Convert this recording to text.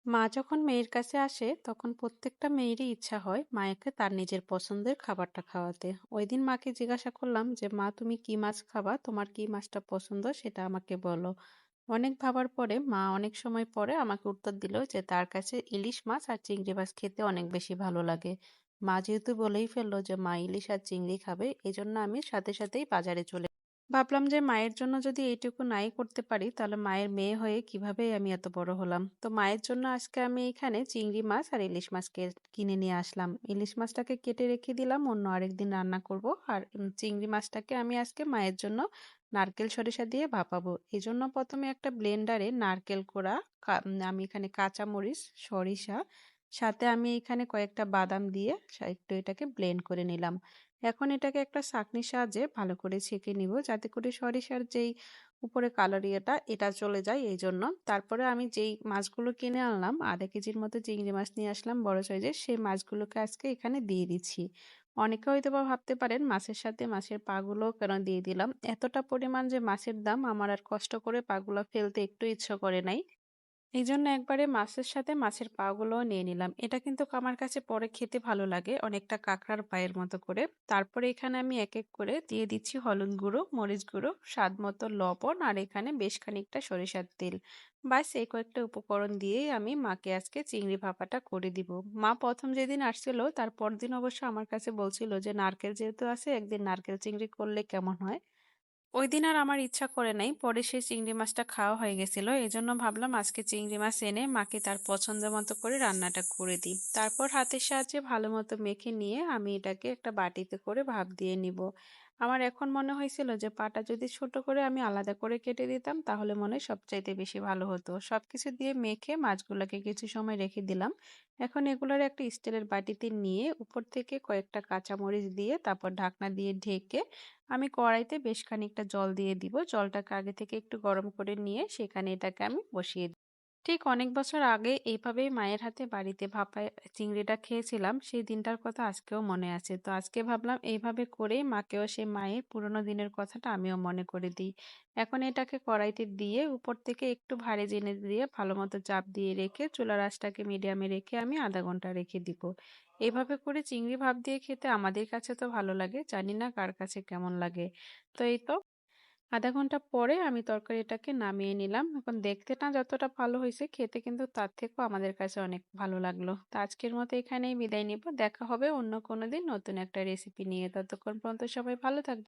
মা যখন মেয়ের কাছে আসে তখন প্রত্যেকটা মেয়েরই ইচ্ছা হয় মায়াকে তার নিজের পছন্দের খাবারটা খাওয়াতে। ওই দিন মাকে জিজ্ঞাসা করলাম যে মা, তুমি কি মাছ খাবা, তোমার কি মাছটা পছন্দ সেটা আমাকে বলো। অনেক ভাবার পরে মা অনেক সময় পরে আমাকে উত্তর দিল যে তার কাছে ইলিশ মাছ আর চিংড়ি মাছ খেতে অনেক বেশি ভালো লাগে। মা যেহেতু বলেই ফেললো যে মা ইলিশ আর চিংড়ি খাবে, এজন্য আমি সাথে সাথেই বাজারে চলে ভাবলাম যে মায়ের জন্য যদি এইটুকু নাই করতে পারি তাহলে মায়ের মেয়ে হয়ে কিভাবে আমি এত বড় হলাম। তো মায়ের জন্য আজকে আমি এখানে চিংড়ি মাছ আর ইলিশ মাছ কিনে নিয়ে আসলাম। ইলিশ মাছটাকে কেটে রেখে দিলাম, অন্য আরেকদিন রান্না করব। আর চিংড়ি মাছটাকে আমি আজকে মায়ের জন্য নারকেল সরিষা দিয়ে ভাপাবো। এই জন্য প্রথমে একটা ব্লেন্ডারে নারকেল কোড়া, আমি এখানে কাঁচা মরিচ, সরিষা, সাথে আমি এখানে কয়েকটা বাদাম দিয়ে একটু এটাকে ব্লেন্ড করে নিলাম। এখন এটাকে একটা ছাঁকনির সাহায্যে ভালো করে ছেঁকে নিব, যাতে করে সরিষার যেই উপরে কালো ইয়েটা এটা চলে যায় এই জন্য। তারপরে আমি যেই মাছগুলো কিনে আনলাম, 1/2 কেজির মতো চিংড়ি মাছ নিয়ে আসলাম বড় সাইজের, সেই মাছগুলোকে আজকে এখানে দিয়ে দিচ্ছি। অনেকে হয়তো বা ভাবতে পারেন মাছের সাথে মাছের পাগুলো কেন দিয়ে দিলাম। এতটা পরিমাণ যে মাছের দাম, আমার আর কষ্ট করে পাগুলো ফেলতে একটু ইচ্ছা করে নাই। এইজন্য একবারে মাছের সাথে মাছের পা গুলোও নিয়ে নিলাম। এটা কিন্তু আমার কাছে পরে খেতে ভালো লাগে, অনেকটা কাঁকড়ার পায়ের মতো করে। তারপরে এখানে আমি এক এক করে দিয়ে দিচ্ছি হলুদ গুঁড়ো, মরিচ গুঁড়ো, স্বাদ মতো লবণ আর এখানে বেশ খানিকটা সরিষার তেল। ব্যাস এই কয়েকটা উপকরণ দিয়েই আমি মাকে আজকে চিংড়ি ভাপাটা করে দিব। মা প্রথম যেদিন আসছিল তার পরদিন অবশ্য আমার কাছে বলছিল যে নারকেল যেহেতু আছে, একদিন নারকেল চিংড়ি করলে কেমন হয়। ওইদিন আর আমার ইচ্ছা করে নাই, পরে সেই চিংড়ি মাছটা খাওয়া হয়ে গেছিল, এজন্য ভাবলাম আজকে চিংড়ি মাছ এনে মাকে তার পছন্দ মতো করে রান্নাটা করে দিই। তারপর হাতের সাহায্যে ভালো মতো মেখে নিয়ে আমি এটাকে একটা বাটিতে করে ভাপ দিয়ে নিব। আমার এখন মনে হয়েছিল যে পাটা যদি ছোট করে আমি আলাদা করে কেটে দিতাম তাহলে মনে হয় সবচাইতে বেশি ভালো হতো। সবকিছু দিয়ে মেখে মাছগুলোকে কিছু সময় রেখে দিলাম। এখন এগুলোর একটা স্টিলের বাটিতে নিয়ে উপর থেকে কয়েকটা কাঁচামরিচ দিয়ে তারপর ঢাকনা দিয়ে ঢেকে আমি কড়াইতে বেশ খানিকটা জল দিয়ে দিব। জলটাকে আগে থেকে একটু গরম করে নিয়ে সেখানে এটাকে আমি বসিয়ে দিই। ঠিক অনেক বছর আগে এইভাবেই মায়ের হাতে বাড়িতে ভাপায় চিংড়িটা খেয়েছিলাম। সেই দিনটার কথা আজকেও মনে আছে। তো আজকে ভাবলাম এইভাবে করেই মাকেও সেই মায়ের পুরোনো দিনের কথাটা আমিও মনে করে দিই। এখন এটাকে কড়াইতে দিয়ে উপর থেকে একটু ভারী জিনিস দিয়ে ভালো মতো চাপ দিয়ে রেখে চুলার আঁচটাকে মিডিয়ামে রেখে আমি 1/2 ঘন্টা রেখে দিব। এভাবে করে চিংড়ি ভাপ দিয়ে খেতে আমাদের কাছে তো ভালো লাগে, জানি না কার কাছে কেমন লাগে। তো এই তো 1/2 ঘন্টা পরে আমি তরকারিটাকে নামিয়ে নিলাম। এখন দেখতে না যতটা ভালো হয়েছে, খেতে কিন্তু তার থেকেও আমাদের কাছে অনেক ভালো লাগলো। তো আজকের মতো এখানেই বিদায় নিব। দেখা হবে অন্য কোনো দিন নতুন একটা রেসিপি নিয়ে। ততক্ষণ পর্যন্ত সবাই ভালো থাকবেন।